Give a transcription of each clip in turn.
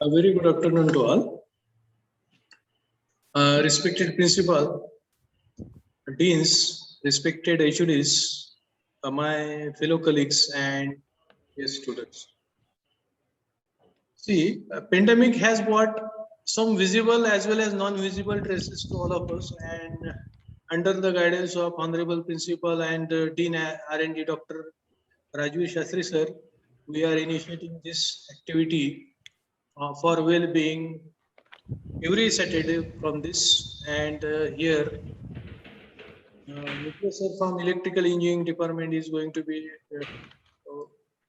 A very good afternoon to all. Respected principal, deans, respected HODs, my fellow colleagues, and yes, students. See, pandemic has brought some visible as well as non-visible traces to all of us, and under the guidance of Honorable Principal and Dean R&D Dr. Rajvi Shastri sir, we are initiating this activity for well-being every Saturday from this. And here, Mr. Sir from Electrical Engineering Department is going to be a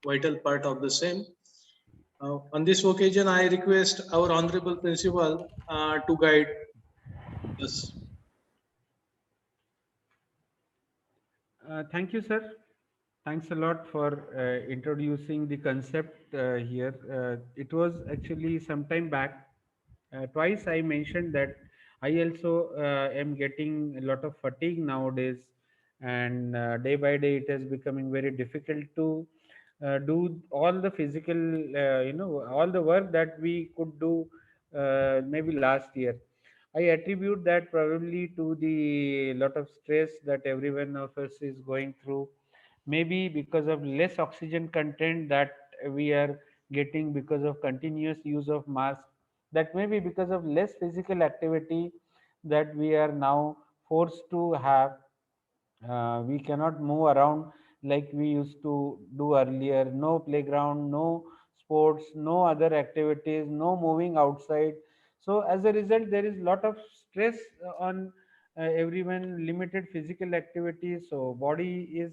vital part of the same. On this occasion, I request our Honorable Principal to guide us. Thank you, sir. Thanks a lot for introducing the concept here. It was actually some time back. Twice I mentioned that I also am getting a lot of fatigue nowadays, and day by day it is becoming very difficult to do all the physical, all the work that we could do maybe last year. I attribute that probably to the lot of stress that every one of us is going through, maybe because of less oxygen content that we are getting because of continuous use of mask, that may be because of less physical activity that we are now forced to have. We cannot move around like we used to do earlier. No playground, no sports, no other activities, no moving outside. So as a result there is lot of stress on everyone, limited physical activity, so body is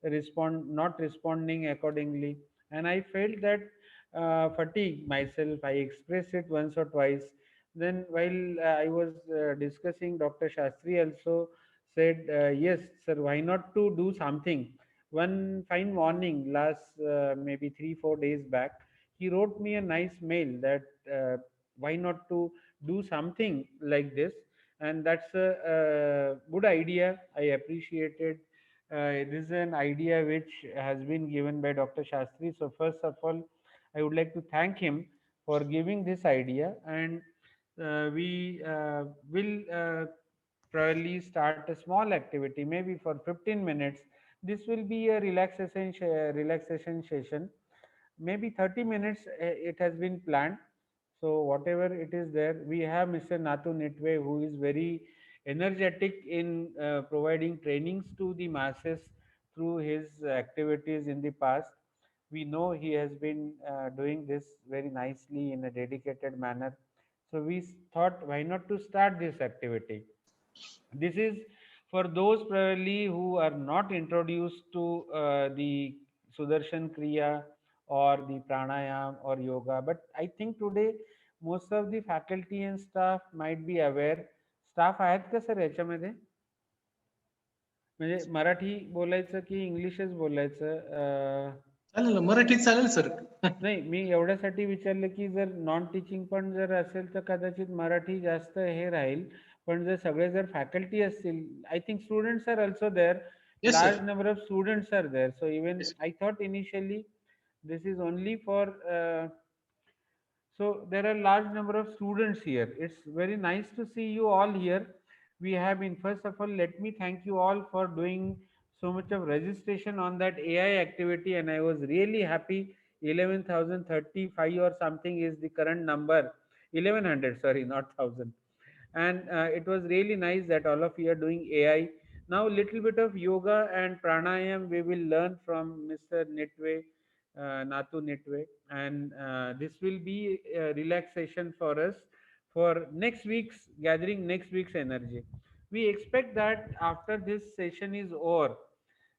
respond not responding accordingly. And I felt that fatigue myself. I expressed it once or twice. Then while I was discussing, Dr. Shastri also said, yes sir, why not to do something. One fine morning last maybe 3 4 days back, he wrote me a nice mail that why not to do something like this. And that's a good idea. I appreciated. This is an idea which has been given by Dr. Shastri. So first of all, I would like to thank him for giving this idea. And we will probably start a small activity, maybe for 15 minutes. This will be a relaxation session. Maybe 30 minutes it has been planned. So whatever it is there, we have Mr. Nathu Nitwe, who is very energetic in providing trainings to the masses through his activities in the past. We know he has been doing this very nicely in a dedicated manner. So we thought, why not to start this activity. This is for those probably who are not introduced to the Sudarshan Kriya or the pranayam or yoga. But I think today most of the faculty and staff might be aware. Staff आहेत का sir याच्यामध्ये? म्हणजे मराठी बोलायचं की इंग्लिशच बोलायचं? चालेल ना, मराठीत चालेल सर. नाही, मी एवढ्यासाठी विचारलं की जर नॉन टीचिंग पण जर असेल तर कदाचित मराठी जास्त हे राहील. पण जर सगळे जर फॅकल्टी असतील, I think students are also there. Yes, Large sir. number of students are there. So even Yes. I thought initially this is only for so there are large number of students here. It's very nice to see you all here. We have been, first of all, let me thank you all for doing so much of registration on that AI activity, and I was really happy. 11,035 or something is the current number. 1100, sorry, not 1,000. And it was really nice that all of you are doing AI. Now, little bit of yoga and pranayam we will learn from Mr. Nitwe, Nathu Nitwe, and this will be a relaxation for us for next week's gathering, next week's energy. We expect that after this session is over,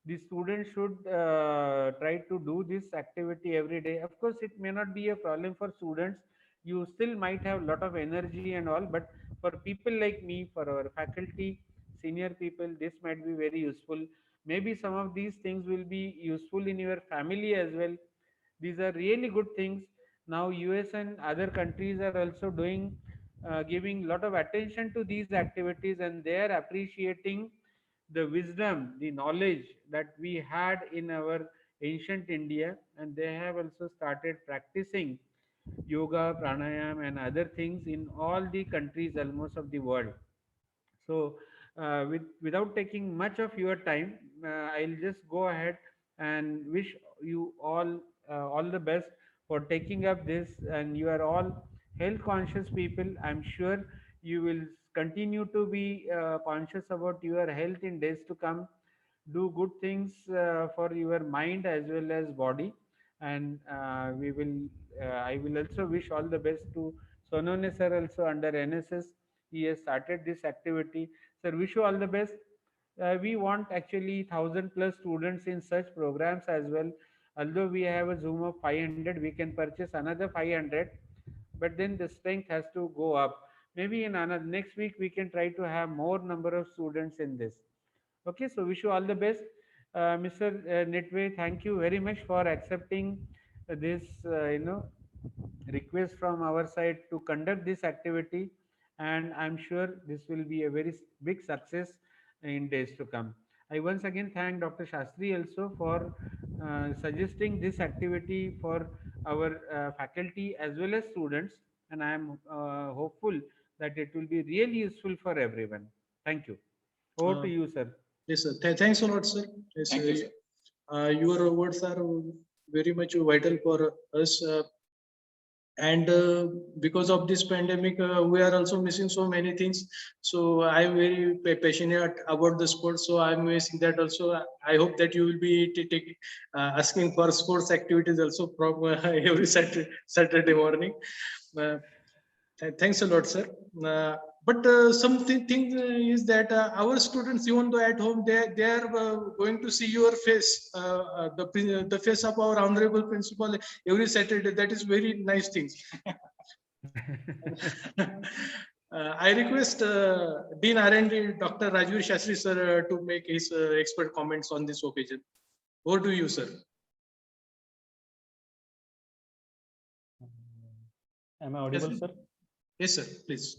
the students should try to do this activity every day. Of course, it may not be a problem for students. You still might have a lot of energy and all, but for people like me, for our faculty, senior people, this might be very useful. Maybe some of these things will be useful in your family as well. These are really good things. Now US and other countries are also doing giving a lot of attention to these activities, and they are appreciating the wisdom, the knowledge that we had in our ancient India, and they have also started practicing yoga, pranayam, and other things in all the countries almost of the world. So, without taking much of your time, I'll just go ahead and wish you all the best for taking up this. And you are all health conscious people. I'm sure you will continue to be conscious about your health in days to come. Do good things for your mind as well as body, and we will. I will also wish all the best to Sonone sir also under NSS. He has started this activity. Sir, wish you all the best. We want actually 1,000+ students in such programs as well. Although we have a Zoom of 500, we can purchase another 500, but then the strength has to go up. Maybe in another next week we can try to have more number of students in this. Okay, so wish you all the best. Mr. Netway, thank you very much for accepting this, request from our side to conduct this activity, and I'm sure this will be a very big success in days to come. I once again thank Dr. Shastri also for suggesting this activity for our faculty as well as students, and I am hopeful that it will be really useful for everyone. Thank you. Over to you, sir. Yes, sir. Thanks a lot, sir. Yes, Thank you, sir. Your words are very much vital for us. And because of this pandemic, we are also missing so many things. So I'm very passionate about the sport. So I'm missing that also. I hope that you will be asking for sports activities also from every Saturday morning. Thanks a lot, sir. But something thing is that our students, even though at home, they are going to see your face, the face of our honorable principal every Saturday. That is very nice thing. I request Dean R&D Dr. Rajveer Shastri sir to make his expert comments on this occasion. Over to you, sir. Am I audible, sir? Yes, sir. Please.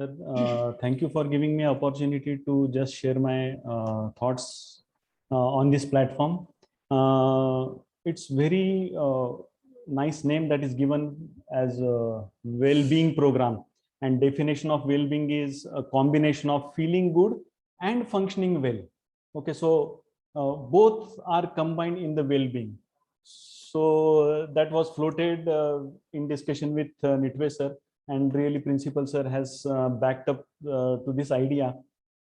Sir, thank you for giving me an opportunity to just share my thoughts on this platform. It's very nice name that is given as a well-being program, and definition of well-being is a combination of feeling good and functioning well. Okay, so both are combined in the well-being. So that was floated in discussion with Netway sir, and really principal sir has backed up to this idea,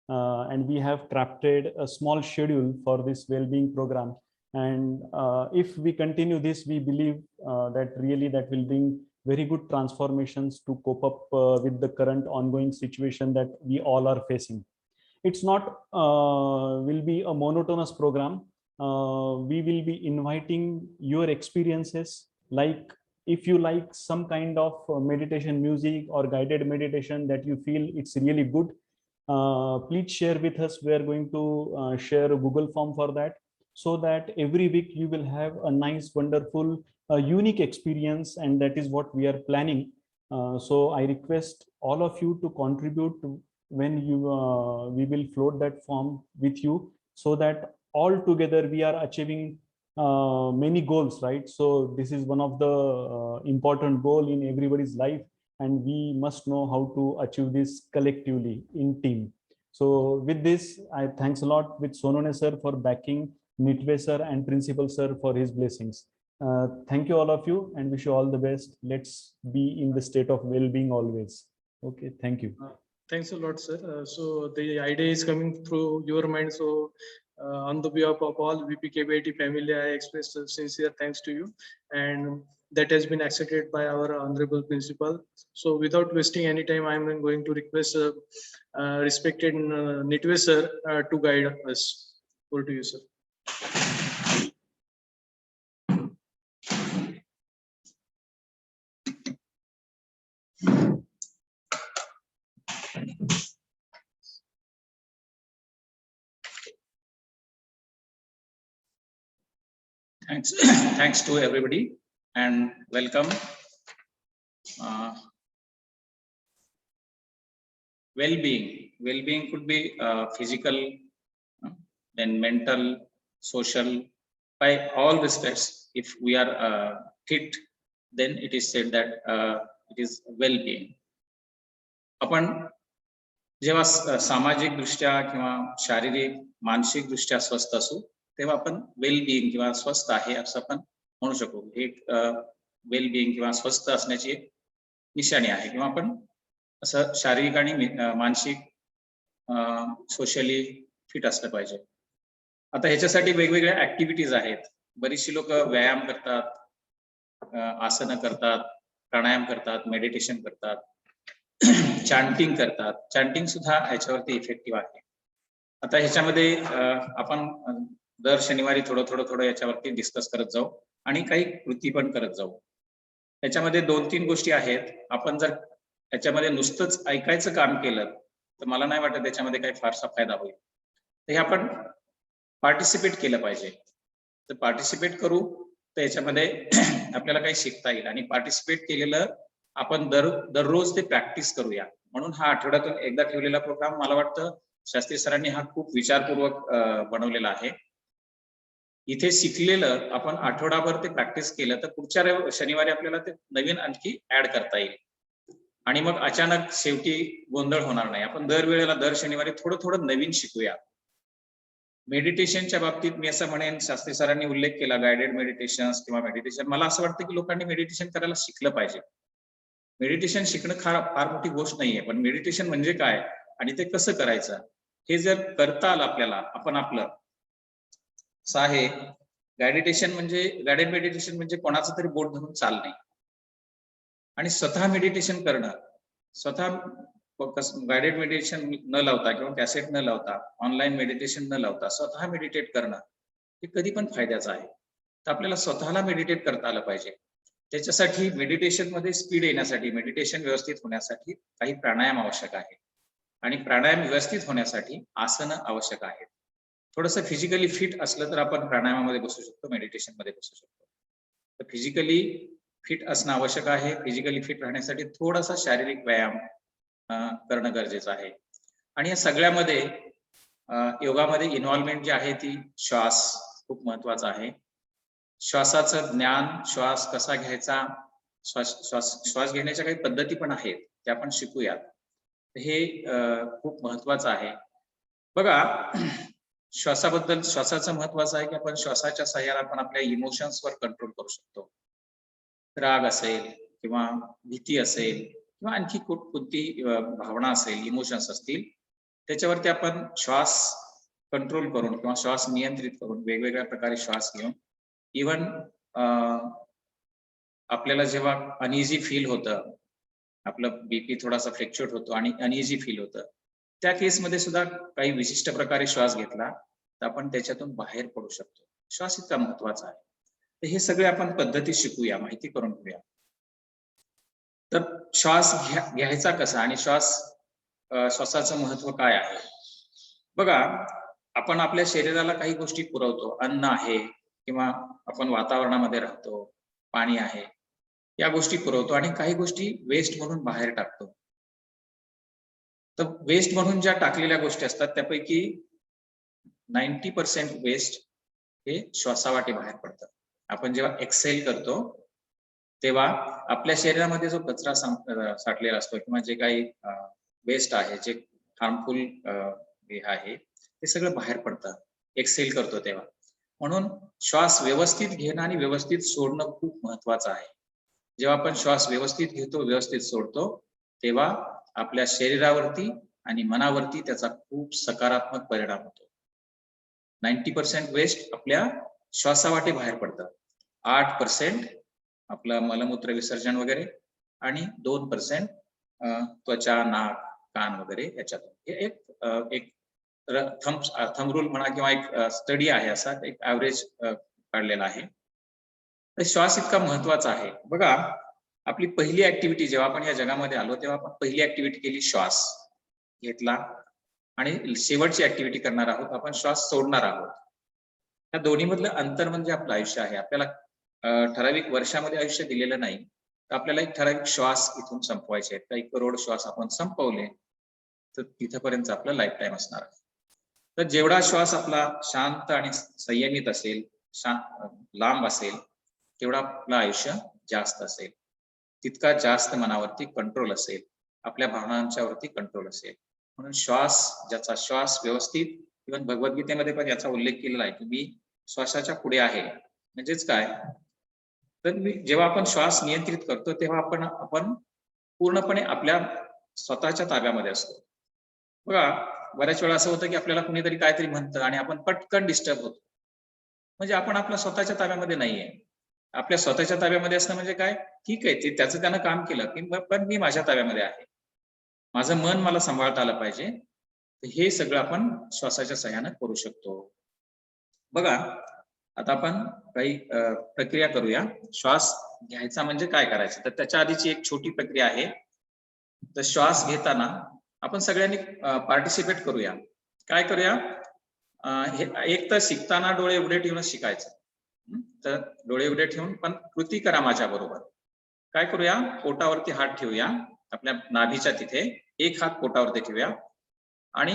and we have crafted a small schedule for this well-being program. And if we continue this, we believe that really that will bring very good transformations to cope up with the current ongoing situation that we all are facing. It's not will be a monotonous program. We will be inviting your experiences, like if you like some kind of meditation music or guided meditation that you feel it's really good, please share with us. We are going to share a Google form for that, so that every week you will have a nice, wonderful, unique experience, and that is what we are planning. So I request all of you to contribute to when you we will float that form with you, so that all together we are achieving many goals, right? So this is one of the important goal in everybody's life, and we must know how to achieve this collectively in team. So with this, I thanks a lot with Sonone sir for backing, Netway sir and principal sir for his blessings. Thank you all of you, and wish you all the best. Let's be in the state of well-being always. Okay, thank you. Thanks a lot, sir. So the idea is coming through your mind. So on the behalf of all VPKBIT family, I express sincere thanks to you, and that has been accepted by our honorable principal. So without wasting any time, I am going to request respected Netway sir to guide us. Over to you, sir. Thanks, thanks to everybody, and welcome. Well-being could be physical, then mental, social, by all respects. If we are fit, then it is said that it is well-being. आपण जेव्हा सामाजिक दृष्ट्या किंवा शारीरिक मानसिक दृष्ट्या स्वस्थ असू तेव्हा आपण वेल-बिईंग किंवा स्वस्थ आहे असं आपण म्हणू शकू. एक वेल-बिईंग किंवा स्वस्थ असण्याची एक निशाणी आहे किंवा आपण असं शारीरिक आणि मानसिक सोशली फिट असलं पाहिजे. आता ह्याच्यासाठी वेगवेगळ्या ऍक्टिव्हिटीज आहेत. बरीचशी लोक व्यायाम करतात, आसनं करतात, प्राणायाम करतात, मेडिटेशन करतात, चांटिंग करतात. चांटिंग सुद्धा ह्याच्यावरती इफेक्टिव्ह आहे. आता ह्याच्यामध्ये आपण दर शनिवारी थोडं याच्यावरती डिस्कस करत जाऊ आणि काही कृती पण करत जाऊ. त्याच्यामध्ये 2-3 गोष्टी आहेत. आपण जर याच्यामध्ये नुसतंच ऐकायचं काम केलं तर मला नाही वाटत त्याच्यामध्ये काही फारसा फायदा होईल. तर हे आपण पार्टिसिपेट केलं पाहिजे. तर पार्टिसिपेट करू तर याच्यामध्ये आपल्याला काही शिकता येईल आणि पार्टिसिपेट केलेलं आपण दररोज ते प्रॅक्टिस करूया. म्हणून हा आठवड्यातून एकदा ठेवलेला प्रोग्राम मला वाटतं शास्त्री सरांनी हा खूप विचारपूर्वक बनवलेला आहे. इथे शिकलेलं आपण आठवडाभर ते प्रॅक्टिस केलं तर पुढच्या शनिवारी आपल्याला ते नवीन आणखी ऍड करता येईल आणि मग अचानक शेवटी गोंधळ होणार नाही. आपण दरवेळेला दर शनिवारी थोडं नवीन शिकूया. मेडिटेशनच्या बाबतीत मी असं म्हणेन, शास्त्री सरांनी उल्लेख केला गायडेड मेडिटेशन किंवा मेडिटेशन. मला असं वाटतं की लोकांनी मेडिटेशन करायला शिकलं पाहिजे. मेडिटेशन शिकणं फार मोठी गोष्ट नाहीये, पण मेडिटेशन म्हणजे काय आणि ते कसं करायचं हे जर करता आलं आपल्याला, आपण आपलं असं आहे. गायडेड मेडिटेशन म्हणजे कोणाचं तरी बोट धरून चालणे आणि स्वतः मेडिटेशन करणं. स्वतः गायडेड मेडिटेशन न लावता किंवा कॅसेट न लावता, ऑनलाईन मेडिटेशन न लावता स्वतः मेडिटेट करणं हे कधी पण फायद्याचं आहे. तर आपल्याला स्वतःला मेडिटेट करता आलं पाहिजे. त्याच्यासाठी मेडिटेशन मध्ये स्पीड येण्यासाठी, मेडिटेशन व्यवस्थित होण्यासाठी काही प्राणायाम आवश्यक आहे आणि प्राणायाम व्यवस्थित होण्यासाठी आसनं आवश्यक आहेत. थोडंसं फिजिकली फिट असलं तर आपण प्राणायामामध्ये बसू शकतो, मेडिटेशन मध्ये बसू शकतो. तर फिजिकली फिट असणं आवश्यक आहे. फिजिकली फिट राहण्यासाठी थोडासा शारीरिक व्यायाम करणं गरजेचं आहे. आणि या सगळ्यामध्ये योगामध्ये इन्व्हॉल्वमेंट जी आहे ती श्वास खूप महत्वाचा आहे. श्वासाचं ज्ञान, श्वास कसा घ्यायचा, श्वास घेण्याच्या काही पद्धती पण आहेत त्या आपण शिकूयात. हे खूप महत्वाचं आहे. बघा, श्वासाचं महत्वाचं आहे की आपण श्वासाच्या सहाय्याने आपण आपल्या इमोशन्सवर कंट्रोल करू शकतो. राग असेल किंवा भीती असेल किंवा आणखी कोणती भावना असेल, इमोशन्स असतील, त्याच्यावरती आपण श्वास कंट्रोल करून किंवा श्वास नियंत्रित करून वेगवेगळ्या प्रकारे श्वास घेऊन, इव्हन आपल्याला जेव्हा अनइझी फील होतं, आपलं बीपी थोडासा फ्लक्च्युएट होतो आणि अनइझी फील होतं, त्या केसमध्ये सुद्धा काही विशिष्ट प्रकारे श्वास घेतला तर आपण त्याच्यातून बाहेर पडू शकतो. श्वास इतका महत्वाचा आहे. तर हे सगळे आपण पद्धती शिकूया, माहिती करून घेऊया. तर श्वास घ्यायचा कसा आणि श्वासाचं महत्व काय आहे. बघा, आपण आपल्या शरीराला काही गोष्टी पुरवतो. अन्न आहे किंवा आपण वातावरणामध्ये राहतो, पाणी आहे, या गोष्टी पुरवतो आणि काही गोष्टी वेस्ट म्हणून बाहेर टाकतो. तर वेस्ट म्हणून ज्या टाकलेल्या गोष्टी असतात त्यापैकी 90% वेस्ट हे श्वासावाटे बाहेर पडतात. आपण जेव्हा एक्सेल करतो तेव्हा आपल्या शरीरामध्ये जो कचरा साठलेला असतो किंवा जे काही वेस्ट आहे, जे हार्मफुल हे आहे, ते सगळं बाहेर पडतं एक्सेल करतो तेव्हा. म्हणून श्वास व्यवस्थित घेणं आणि व्यवस्थित सोडणं खूप महत्वाचं आहे. जेव्हा आपण श्वास व्यवस्थित घेतो, व्यवस्थित सोडतो, तेव्हा आपल्या शरीरावरती आणि मनावरती त्याचा खूप सकारात्मक परिणाम होतो. 90% वेस्ट आपल्या श्वासावाटे बाहेर पडतं. 8% आपलं मलमूत्र विसर्जन वगैरे आणि 2% त्वचा, नाक, कान वगैरे याच्यातून. हे एक थंब रूल म्हणा किंवा एक स्टडी आहे, असा एक ऍव्हरेज काढलेला आहे. तर श्वास इतका महत्वाचा आहे. बघा, आपली पहिली ऍक्टिव्हिटी जेव्हा आपण या जगामध्ये आलो तेव्हा आपण पहिली ऍक्टिव्हिटी केली, श्वास घेतला आणि शेवटची ऍक्टिव्हिटी करणार आहोत, आपण श्वास सोडणार आहोत. या दोन्ही मधलं अंतर म्हणजे आपलं आयुष्य आहे. आपल्याला ठराविक वर्षामध्ये आयुष्य दिलेलं नाही, तर आपल्याला एक ठराविक श्वास इथून संपवायचे आहेत. काही करोड श्वास आपण संपवले तर तिथपर्यंत आपलं लाईफ टाईम असणार आहे. तर जेवढा श्वास आपला शांत आणि संयमित असेल, लांब असेल, तेवढा आपलं आयुष्य जास्त असेल, तितका जास्त मनावरती कंट्रोल असेल, आपल्या भावनांच्यावरती कंट्रोल असेल. म्हणून ज्याचा श्वास व्यवस्थित, इव्हन भगवद्गीतेमध्ये पण याचा उल्लेख केलेला आहे की मी श्वासाच्या पुढे आहे. म्हणजेच काय, तर जेव्हा आपण श्वास नियंत्रित करतो तेव्हा आपण पूर्णपणे आपल्या स्वतःच्या ताब्यामध्ये असतो. बघा, बऱ्याच वेळा असं होतं की आपल्याला कुणीतरी काहीतरी म्हणतं आणि आपण पटकन डिस्टर्ब होतो. म्हणजे आपण आपल्या स्वतःच्या ताब्यामध्ये नाहीये. आपल्या स्वतःच्या ताब्यामध्ये असणं म्हणजे काय, ठीक आहे, ते त्यानं काम केलं की पण मी माझ्या ताब्यामध्ये आहे, माझं मन मला सांभाळता आलं पाहिजे. हे सगळं आपण श्वासाच्या सहाय्याने करू शकतो. बघा, आता आपण काही प्रक्रिया करूया. श्वास घ्यायचा म्हणजे काय करायचं, तर त्याच्या आधीची एक छोटी प्रक्रिया आहे. तर श्वास घेताना आपण सगळ्यांनी पार्टिसिपेट करूया. काय करूया, एक तर शिकताना डोळे उघडे ठेवूनच शिकायचं. तर डोळे उघडे ठेवून पण कृती करा माझ्या बरोबर. काय करूया, पोटावरती हात ठेवूया, आपल्या नाभीच्या तिथे एक हात पोटावरती ठेवूया आणि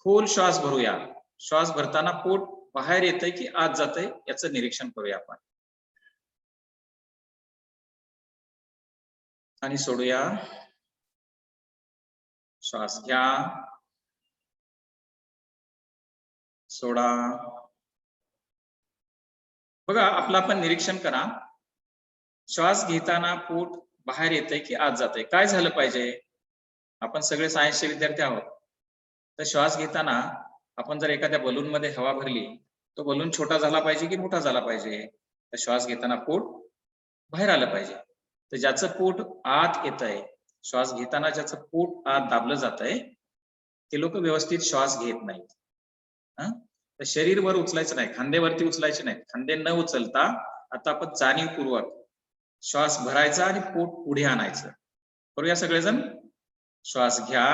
खोल श्वास भरूया. श्वास भरताना पोट बाहेर येतंय की आत जातंय याचं निरीक्षण करूया आपण. आणि सोडूया. श्वास घ्या, सोडा. बघा, आपलं आपण निरीक्षण करा. श्वास घेताना पोट बाहेर येतंय की आत जातंय. काय झालं पाहिजे, आपण सगळे सायन्सचे विद्यार्थी आहोत. तर श्वास घेताना आपण जर एखाद्या बलून मध्ये हवा भरली, तो बलून छोटा झाला पाहिजे की मोठा झाला पाहिजे. तर श्वास घेताना पोट बाहेर आलं पाहिजे. तर ज्याचं पोट आत येतंय, श्वास घेताना ज्याचं पोट आत दाबलं जातंय, ते लोक व्यवस्थित श्वास घेत नाहीत. तर शरीर वर उचलायचं नाही, खांदेवरती उचलायचे नाही. खांदे न उचलता आता आपण जाणीवपूर्वक श्वास भरायचा आणि पोट पुढे आणायचं. करूया सगळेजण. श्वास घ्या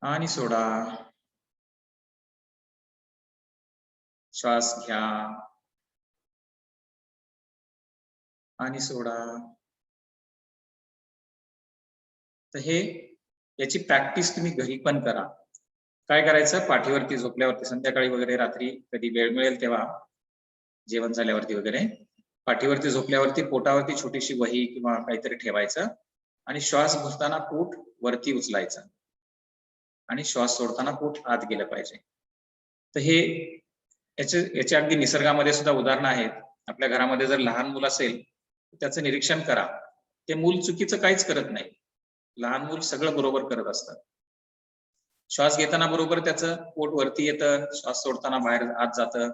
आणि सोडा. श्वास घ्या आणि सोडा. तर याची प्रॅक्टिस तुम्ही घरी पण करा. काय करायचं, पाठीवरती झोपल्यावरती, संध्याकाळी वगैरे, रात्री कधी वेळ मिळेल तेव्हा, जेवण झाल्यावरती वगैरे, पाठीवरती झोपल्यावरती पोटावरती छोटीशी वही किंवा काहीतरी ठेवायचं आणि श्वास भरताना पोट वरती उचलायचं आणि श्वास सोडताना पोट आत गेलं पाहिजे. तर याचे अगदी निसर्गामध्ये सुद्धा उदाहरणं आहेत. आपल्या घरामध्ये जर लहान मूल असेल तर त्याचं निरीक्षण करा. ते मूल चुकीचं काहीच करत नाही. लहान मूल सगळं बरोबर करत असतात. श्वास घेताना बरोबर त्याचं पोट वरती येतं, श्वास सोडताना बाहेर आत जातं.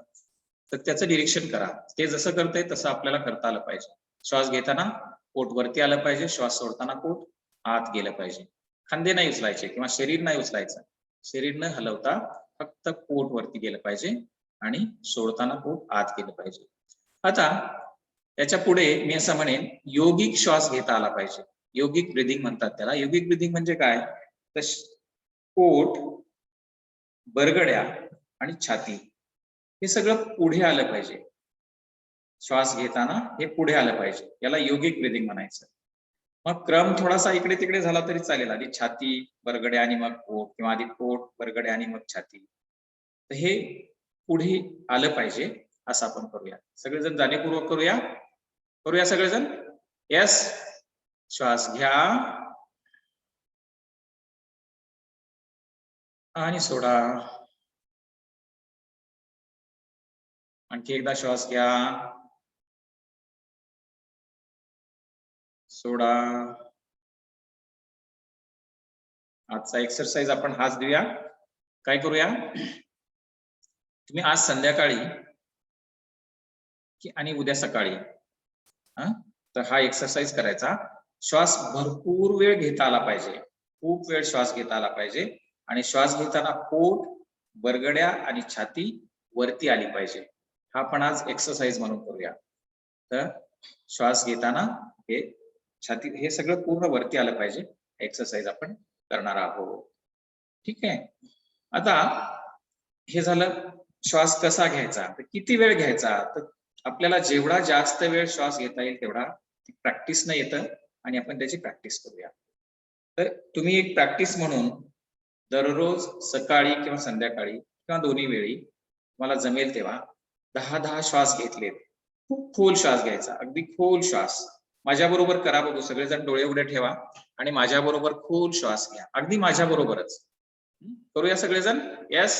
तर त्याचं निरीक्षण करा. ते जसं करतंय तसं आपल्याला करता आलं पाहिजे. श्वास घेताना पोट वरती आलं पाहिजे, श्वास सोडताना पोट आत गेलं पाहिजे. खांदे नाही उचलायचे किंवा शरीर नाही उचलायचं. शरीर न हलवता फक्त पोट वरती गेलं पाहिजे आणि सोडताना पोट आत गेलं पाहिजे. आता याच्या पुढे मी असं म्हणेन, योगिक श्वास घेता आला पाहिजे. योगिक ब्रिदिंग म्हणतात त्याला. योगिक ब्रिदिंग म्हणजे काय, तर पोट, बरगड्या आणि छाती हे सगळं पुढे आलं पाहिजे. श्वास घेताना हे पुढे आलं पाहिजे. याला योगिक ब्रिदिंग म्हणायचं. मग क्रम थोडासा इकडे तिकडे झाला तरी चालेल. आधी छाती, बरगड्या आणि मग पोट, किंवा आधी पोट, बरगड्या आणि मग छाती. तर हे पुढे आलं पाहिजे असं आपण करूया. सगळेजण जाणीवपूर्वक करूया सगळेजण. यस. श्वास घ्या आणि सोडा. आणखी एकदा श्वास घ्या, सोडा. आजचा एक्सरसाइज आपण हाच देऊया. काय करूया, तुम्ही आज संध्याकाळी आणि उद्या सकाळी तर हा एक्सरसाइज करायचा. श्वास भरपूर वेळ घेता आला पाहिजे, खूप वेळ श्वास घेता आला पाहिजे. आणि श्वास घेताना पोट, बरगड्या आणि छाती वरती आली पाहिजे. हा आपण आज एक्सरसाइज म्हणून करूया. तर श्वास घेताना हे छाती, हे सगळं पूर्ण वरती आलं पाहिजे. एक्सरसाइज आपण करणार आहोत. ठीक आहे. आता हे झालं श्वास कसा घ्यायचा, तर किती वेळ घ्यायचा. तर आपल्याला जेवढा जास्त वेळ श्वास घेता येईल तेवढा प्रॅक्टिस न येतं आणि आपण त्याची प्रॅक्टिस करूया. तर तुम्ही एक प्रॅक्टिस म्हणून दररोज सकाळी किंवा संध्याकाळी किंवा दोन्ही वेळी तुम्हाला जमेल तेव्हा 10 श्वास घेतलेत. खूप खोल श्वास घ्यायचा, अगदी खोल श्वास. माझ्या बरोबर करा बघू, सगळेजण डोळे उघडे ठेवा आणि माझ्या बरोबर खोल श्वास घ्या, अगदी माझ्या बरोबरच. करूया सगळेजण. येस.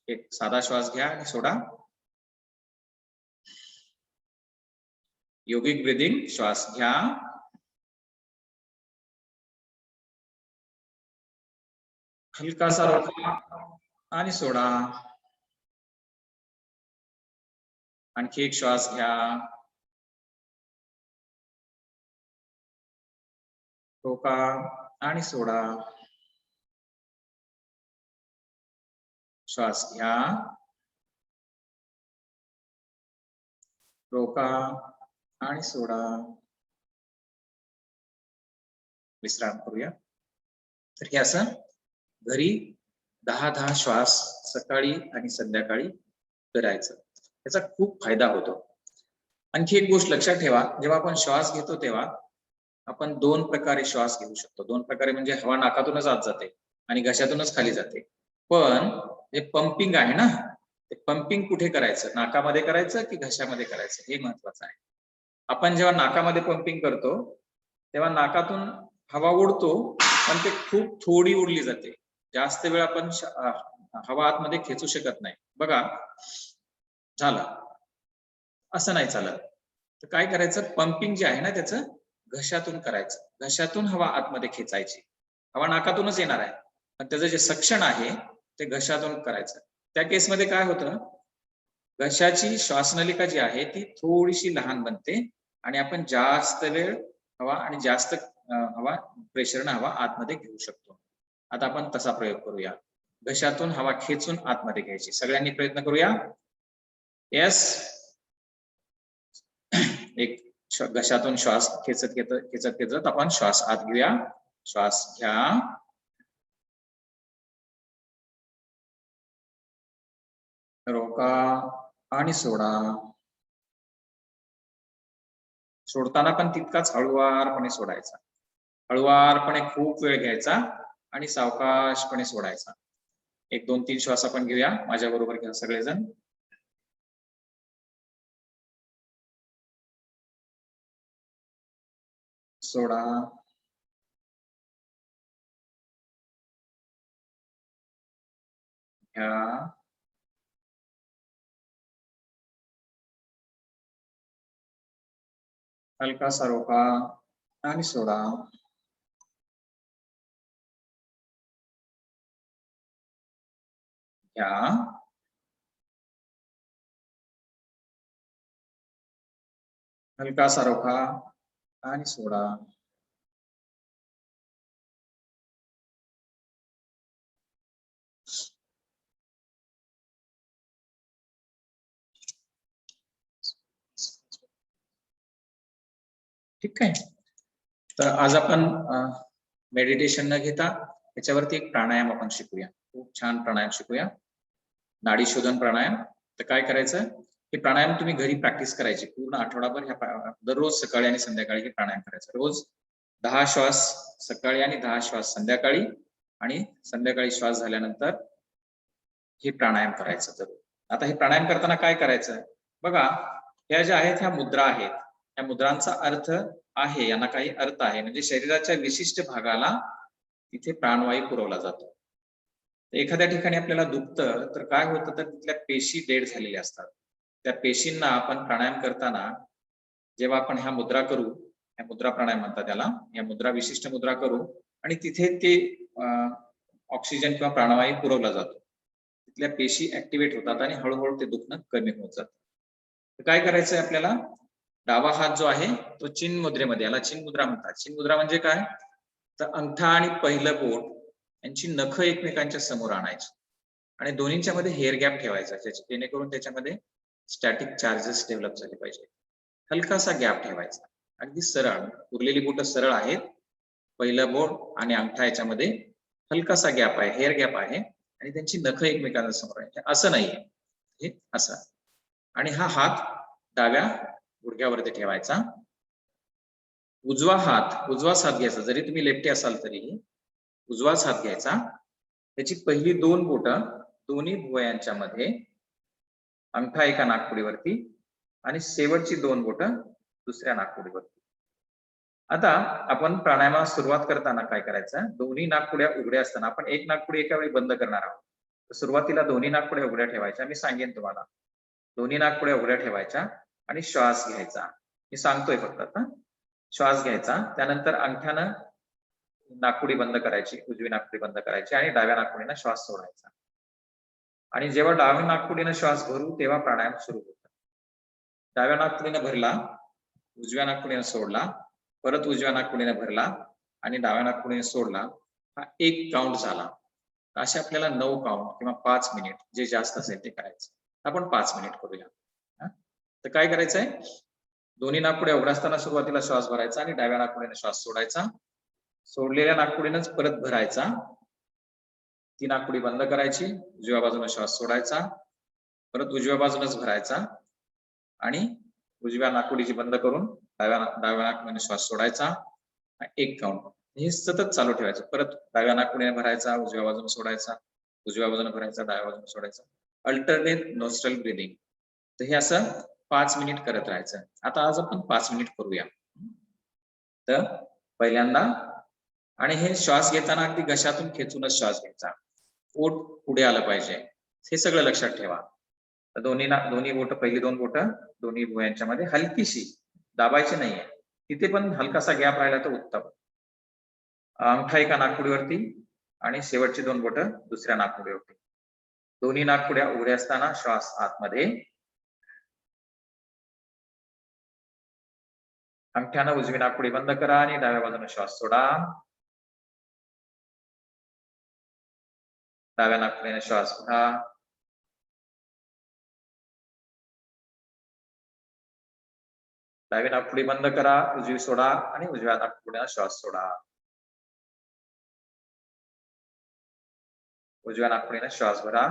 एक साधा श्वास घ्या आणि सोडा. योगिक ब्रीदिंग. श्वास घ्या हलकासा रोका आणि सोडा. आणखी एक श्वास घ्या, रोका आणि सोडा. श्वास घ्या, रोका आणि सोडा. विश्राम करूया. तर हे असं घरी 10 श्वास सकाळी आणि संध्याकाळी करायचं. याचा खूप फायदा होतो. आणखी एक गोष्ट लक्षात ठेवा, जेव्हा आपण श्वास घेतो तेव्हा आपण 2 प्रकारे श्वास घेऊ शकतो. 2 प्रकारे म्हणजे हवा नाकातूनच आत जाते आणि घशातूनच खाली जाते. पण जे पंपिंग आहे ना, ते पंपिंग कुठे करायचं, नाकामध्ये करायचं की घशामध्ये करायचं, हे महत्वाचं आहे. आपण जेव्हा नाकामध्ये पंपिंग करतो तेव्हा नाकातून हवा उडतो, पण ते खूप थोडी उडली जाते. जास्त वेळ आपण हवा आतमध्ये खेचू शकत नाही. बघा, झालं. असं नाही चालत. तर काय करायचं, पंपिंग जे आहे ना त्याचं घशातून करायचं. घशातून हवा आतमध्ये खेचायची. हवा नाकातूनच येणार आहे, पण त्याचं जे सक्शन आहे ते घशातून करायचं. त्या केसमध्ये काय होतं, घशाची श्वासनलिका जी आहे ती थोडीशी लहान बनते आणि आपण जास्त वेळ हवा आणि जास्त हवा प्रेशरनं हवा आतमध्ये घेऊ शकतो. आता आपण तसा प्रयोग करूया. घशातून हवा खेचून आतमध्ये घ्यायची. सगळ्यांनी प्रयत्न करूया. येस. एक घशातून श्वास खेचत खेचत आपण श्वास आत घेऊया. श्वास घ्या, रोका आणि सोडा. सोडताना पण तितकाच हळुवारपणे सोडायचा. हळुवारपणे खूप वेळ घ्यायचा आणि सावकाशपणे सोडायचा. 1, 2, 3 श्वास आपण घेऊया. माझ्या बरोबर घ्या सगळेजण. सोडा. घ्या. हलकासा रोका आणि सोडा. घ्या. हलकासा रोका आणि सोडा. ठीक आहे. तर आज आपण मेडिटेशन न घेता याच्यावरती एक प्राणायाम आपण शिकूया. खूप छान प्राणायाम शिकूया, नाडी शोधन प्राणायाम. तर काय करायचं, हे प्राणायाम तुम्ही घरी प्रॅक्टिस करायची पूर्ण आठवडाभर. ह्या दररोज सकाळी आणि संध्याकाळी हे प्राणायाम करायचं. रोज 10 श्वास सकाळी आणि 10 श्वास संध्याकाळी, आणि संध्याकाळी श्वास झाल्यानंतर हे प्राणायाम करायचं जरूर. आता हे प्राणायाम करताना काय करायचं बघा, ह्या ज्या आहेत ह्या मुद्रा आहेत. या मुद्रांचा अर्थ आहे, यांना काही अर्थ आहे. म्हणजे शरीराच्या विशिष्ट भागाला तिथे प्राणवायू पुरवला जातो. एखाद्या ठिकाणी आपल्याला दुखतं तर काय होतं, तर तिथल्या पेशी डेड झालेल्या असतात. त्या पेशींना आपण प्राणायाम करताना जेव्हा आपण ह्या मुद्रा करू, ह्या मुद्रा प्राणायाम म्हणतात त्याला, या मुद्रा विशिष्ट मुद्रा करू आणि तिथे ते ऑक्सिजन किंवा प्राणवायू पुरवला जातो. तिथल्या पेशी ऍक्टिव्हेट होतात आणि हळूहळू ते दुखणं कमी होत जातं. तर काय करायचंय आपल्याला, डावा हात जो आहे तो चिन्ह मुद्रेमध्ये, याला चिन्ह मुद्रा म्हणतात. चिन्ह मुद्रा म्हणजे काय, तर अंगठा आणि पहिलं बोट यांची नख एकमेकांच्या समोर आणायची आणि दोन्हींच्या मध्ये हेअर गॅप ठेवायचा, जेणेकरून त्याच्यामध्ये स्टॅटिक चार्जेस डेव्हलप झाले पाहिजे. हलकासा गॅप ठेवायचा, अगदी सरळ. उरलेली बोट सरळ आहेत, पहिलं बोट आणि अंगठा याच्यामध्ये हलकासा गॅप आहे, हेअर गॅप आहे आणि त्यांची नख एकमेकांच्या समोर आहे. असं नाहीये, हे असं. आणि हा हात डाव्या गुडघ्यावरती ठेवायचा. उजवाच हात घ्यायचा, जरी तुम्ही लेफ्टी असाल तरीही उजवाच हात घ्यायचा. त्याची पहिली 2 बोटं दोन्ही भुवयांच्या मध्ये अंगठा एका नाकपुडीवरती आणि शेवटची 2 बोटं दुसऱ्या नाकपुडीवरती. आता आपण प्राणायामाला सुरुवात करताना काय करायचं, दोन्ही नाकपुड्या उघड्या असताना आपण एक नाकपुडी एका वेळी बंद करणार आहोत. तर सुरुवातीला दोन्ही नाकपुड्या उघड्या ठेवायच्या. मी सांगेन तुम्हाला. दोन्ही नाकपुड्या उघड्या ठेवायच्या आणि श्वास घ्यायचा. मी सांगतोय फक्त आता. श्वास घ्यायचा, त्यानंतर अंगठ्यानं नाकपुडी बंद करायची, उजवी नाकपुडी बंद करायची आणि डाव्या नाकपुडीनं श्वास सोडायचा. आणि जेव्हा डाव्या नाकपुडीनं श्वास भरू तेव्हा प्राणायाम सुरू होतो. डाव्या नाकपुडीनं भरला, उजव्या नाकपुडीनं सोडला, परत उजव्या नाकपुडीनं भरला आणि डाव्या नाकपुडीनं सोडला. हा 1 काउंट झाला. असे आपल्याला 9 काउंट किंवा 5 मिनिट जे जास्त असेल ते करायचं. आपण 5 मिनिट करूया. तर काय करायचंय, दोन्ही नाकपुड्या उघड्या असताना सुरुवातीला श्वास भरायचा आणि डाव्या नाकपुडीने श्वास सोडायचा. सोडलेल्या नाकपुडीनंच परत भरायचा. ती नाकपुडी बंद करायची, उजव्या बाजूने श्वास सोडायचा, परत उजव्या बाजूनच भरायचा आणि उजव्या नाकपुडीची बंद करून डाव्या नाकपुडीने श्वास सोडायचा. 1 काउंट. हे सतत चालू ठेवायचं. परत डाव्या नाकपुडीने भरायचा, उजव्या बाजूने सोडायचा, उजव्या बाजूने भरायचा, डाव्या बाजूने सोडायचा. Alternate nostril breathing. तर हे असं 5 मिनिट करत राहायचं. आता आज आपण 5 मिनिट करूया. तर पहिल्यांदा, आणि हे श्वास घेताना अगदी घशातून खेचूनच श्वास घ्यायचा. पोट पुढे आलं पाहिजे. हे सगळं लक्षात ठेवा. तर दोन्ही बोट, पहिली 2 बोट दोन्ही भुवयांच्या मध्ये हलकीशी दाबायची नाहीये. तिथे पण हलकासा गॅप राहिला तर उत्तम. अंगठा एका नाकपुडीवरती आणि शेवटची 2 बोट दुसऱ्या नाकपुडीवरती. दोन्ही नाकपुड्या उघड्या असताना श्वास आतमध्ये. अंगठ्यानं उजवी नाकपुडी बंद करा आणि डाव्या बाजूने श्वास सोडा. डाव्या नाकपुडीने श्वास घ्या. डावी नाकपुडी बंद करा, उजवी सोडा आणि उजव्या नाकपुडीने श्वास सोडा. उजव्या नाकपुडीने श्वास भरा.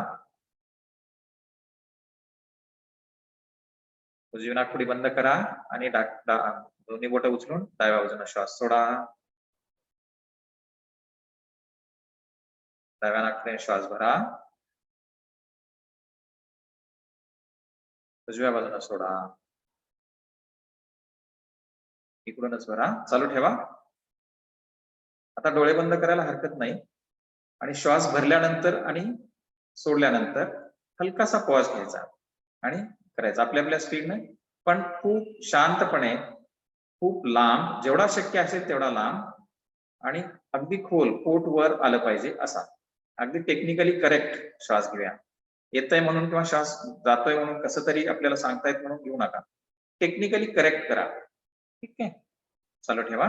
उजवी नाकपुडी बंद करा आणि दोन्ही बोट उचलून डाव्या बाजूने श्वास सोडा. डाव्या नाकपुडीने श्वास भरा. उजव्या बाजूने सोडा. इकडूनच भरा. चालू ठेवा. आता डोळे बंद करायला हरकत नाही आणि श्वास भरल्यानंतर आणि सोडल्यानंतर हलकासा पॉज घ्यायचा आणि करायचा आपल्या स्पीडने, पण खूप शांतपणे, खूप लांब, जेवढा शक्य असेल तेवढा लांब आणि अगदी खोल, पोट वर आलं पाहिजे असा. अगदी टेक्निकली करेक्ट श्वास घेऊया. येतंय म्हणून किंवा श्वास जातोय म्हणून कसं तरी आपल्याला सांगतायत म्हणून घेऊ नका. टेक्निकली करेक्ट करा. ठीक आहे, चालू ठेवा.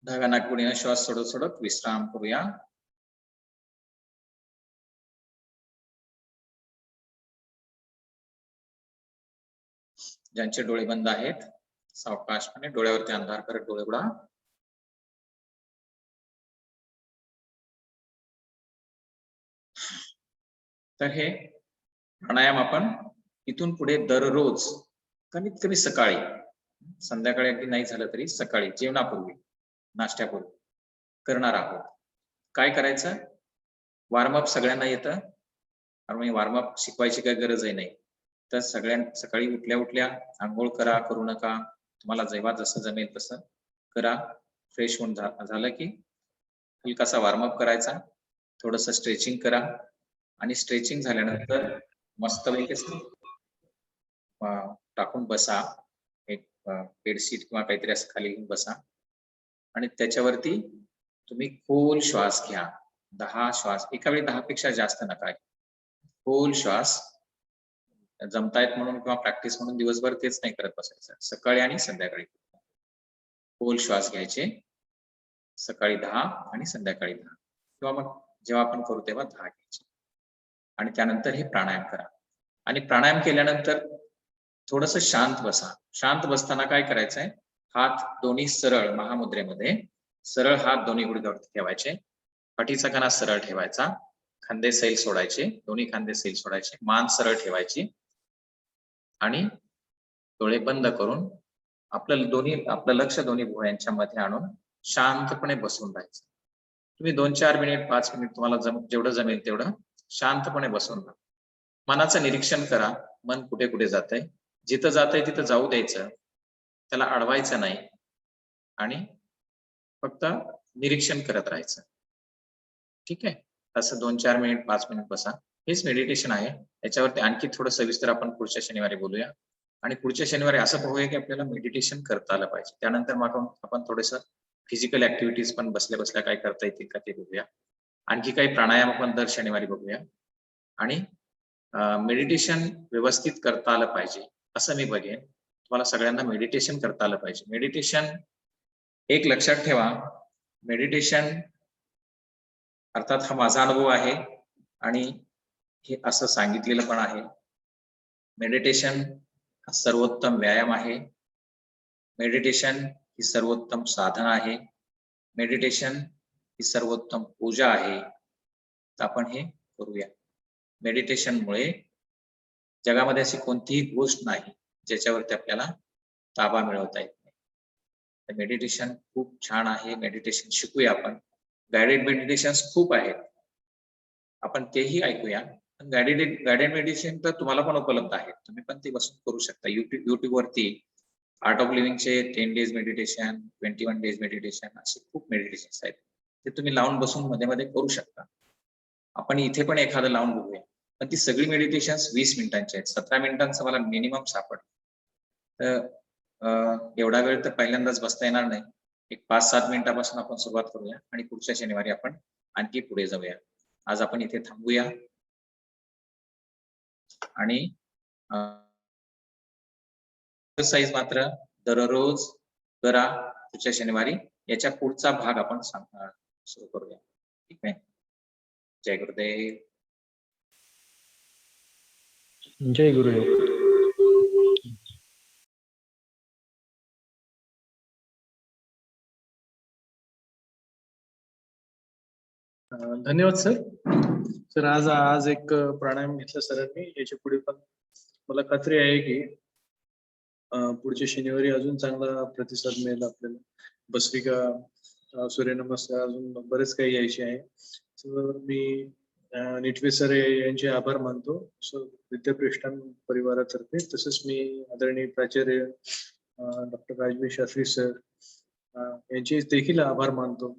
डाव्या नाकपुडीने श्वास सोडत सोडत विश्राम करूया. ज्यांचे डोळे बंद आहेत सावकाशपणे डोळ्यावरती अंधार करत डोळे उघडा. तर हे प्राणायाम आपण इथून पुढे दररोज कमीत कमी सकाळी, संध्याकाळी अगदी नाही झालं तरी सकाळी जेवणापूर्वी, नाश्त्यापूर्वी करणार आहोत. काय करायचं? वॉर्मअप सगळ्यांना येतं, आणि वॉर्मअप शिकवायची काही गरजही नाही. तर सकाळी उठल्या उठल्या आंघोळ करा, करू नका, तुम्हाला जेव्हा जसं जमेल तसं करा. फ्रेश होऊन झालं की हलकासा वॉर्मअप करायचा, थोडस स्ट्रेचिंग करा, आणि स्ट्रेचिंग झाल्यानंतर मस्तपैकी टाकून बसा. एक बेडशीट किंवा काहीतरी असं खाली घेऊन बसा, आणि त्याच्यावरती तुम्ही खोल श्वास घ्या. 10 श्वास एका वेळी, 10 पेक्षा जास्त नका. खोल श्वास जमतायत म्हणून किंवा प्रॅक्टिस म्हणून दिवसभर तेच नाही करत बसायचं. सकाळी आणि संध्याकाळी खोल श्वास घ्यायचे. सकाळी 10 आणि संध्याकाळी 10, किंवा मग जेव्हा आपण करू तेव्हा 10 घ्यायचे. आणि त्यानंतर हे प्राणायाम करा. आणि प्राणायाम केल्यानंतर थोडस शांत बसा. शांत बसताना काय करायचंय? हात दोन्ही सरळ महामुद्रेमध्ये, सरळ हात दोन्ही गुडघ्यावरती ठेवायचे. पाठीचा कणा सरळ ठेवायचा, खांदे सैल सोडायचे, दोन्ही खांदे सैल सोडायचे, मान सरळ ठेवायची, आणि डोळे बंद करून आपलं लक्ष दोन्ही भुवयांच्या मध्ये आणून शांतपणे बसून राहायचं. तुम्ही 2-4 मिनिट, 5 मिनिट तुम्हाला जेवढं जमेल तेवढं शांतपणे बसून राहा. मनाचं निरीक्षण करा, मन कुठे कुठे जातंय. जिथं जातंय तिथं जाऊ द्यायचं, त्याला अडवायचं नाही, आणि फक्त निरीक्षण करत राहायचं. ठीक आहे? असं 2-4 मिनिट, 5 मिनिट बसा. हेच मेडिटेशन आहे. याच्यावरती आणखी थोडं सविस्तर आपण पुढच्या शनिवारी बोलूया. आणि पुढच्या शनिवारी असं पाहूया की आपल्याला मेडिटेशन करता आलं पाहिजे. त्यानंतर मग आपण थोडंसं फिजिकल ऍक्टिव्हिटीज पण बसल्या बसल्या काय करता येतील का ते बघूया. आणखी काही प्राणायाम आपण दर शनिवारी बघूया. आणि मेडिटेशन व्यवस्थित करता आलं पाहिजे असं मी बघेन. तुम्हाला सगळ्यांना मेडिटेशन करता आलं पाहिजे. मेडिटेशन एक लक्षात ठेवा, मेडिटेशन अर्थात हा माझा अनुभव आहे आणि हे असं सांगितलेलं पण आहे. मेडिटेशन हा सर्वोत्तम व्यायाम आहे. मेडिटेशन ही सर्वोत्तम साधना आहे. मेडिटेशन ही सर्वोत्तम पूजा आहे. तर आपण हे करूया. मेडिटेशनमुळे जगामध्ये अशी कोणतीही गोष्ट नाही ज्याच्यावरती आपल्याला ताबा मिळवता येत नाही. तर मेडिटेशन खूप छान आहे. मेडिटेशन शिकूया आपण. गायडेड मेडिटेशन्स खूप आहेत, आपण तेही ऐकूया. गायडेड मेडिटेशन तर तुम्हाला पण उपलब्ध आहेत, तुम्ही पण ते बसून करू शकता. युट्यूब वरती आर्ट ऑफ लिव्हिंगचे 10 डेज मेडिटेशन, 21 डेज मेडिटेशन, असे खूप मेडिटेशन्स आहेत. ते तुम्ही लावून बसून मध्ये मध्ये करू शकता. आपण इथे पण एखादं लावून बघूया. पण ती सगळी मेडिटेशन्स 20 मिनिटांची आहेत. 17 मिनिटांचं मला मिनिमम सापडतं. तर एवढा वेळ तर पहिल्यांदाच बसता येणार नाही. एक 5-7 मिनिटापासून आपण सुरुवात करूया आणि पुढच्या शनिवारी आपण आणखी पुढे जाऊया. आज आपण इथे थांबूया. आणि एक्सरसाइज मात्र दररोज करा. पुढच्या शनिवारी याच्या पुढचा भाग आपण सुरू करूया. ठीक आहे? जय गुरुदेव. जय गुरुदेव. धन्यवाद सर. आज एक प्राणायाम घेतला सरांनी. याच्या पुढे पण मला खात्री आहे की पुढच्या शनिवारी अजून चांगला प्रतिसाद मिळेल आपल्याला. भस्त्रिका, सूर्यनमस्कार, अजून बरेच काही यायचे आहे. तर मी निटवे सर यांचे आभार मानतो विद्याप्रतिष्ठान परिवारातर्फे. तसंच मी आदरणीय प्राचार्य डॉक्टर राजवीर शास्त्री सर यांचे देखील आभार मानतो.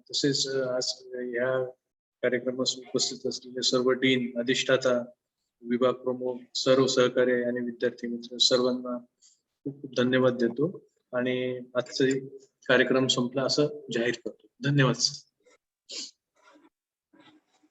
तसेच आज ह्या कार्यक्रमास उपस्थित असलेले सर्व डीन, अधिष्ठाता, विभाग प्रमुख, सर्व सहकारी आणि विद्यार्थी मित्र सर्वांना खूप खूप धन्यवाद देतो. आणि आजचा कार्यक्रम संपला असं जाहीर करतो. धन्यवाद सर.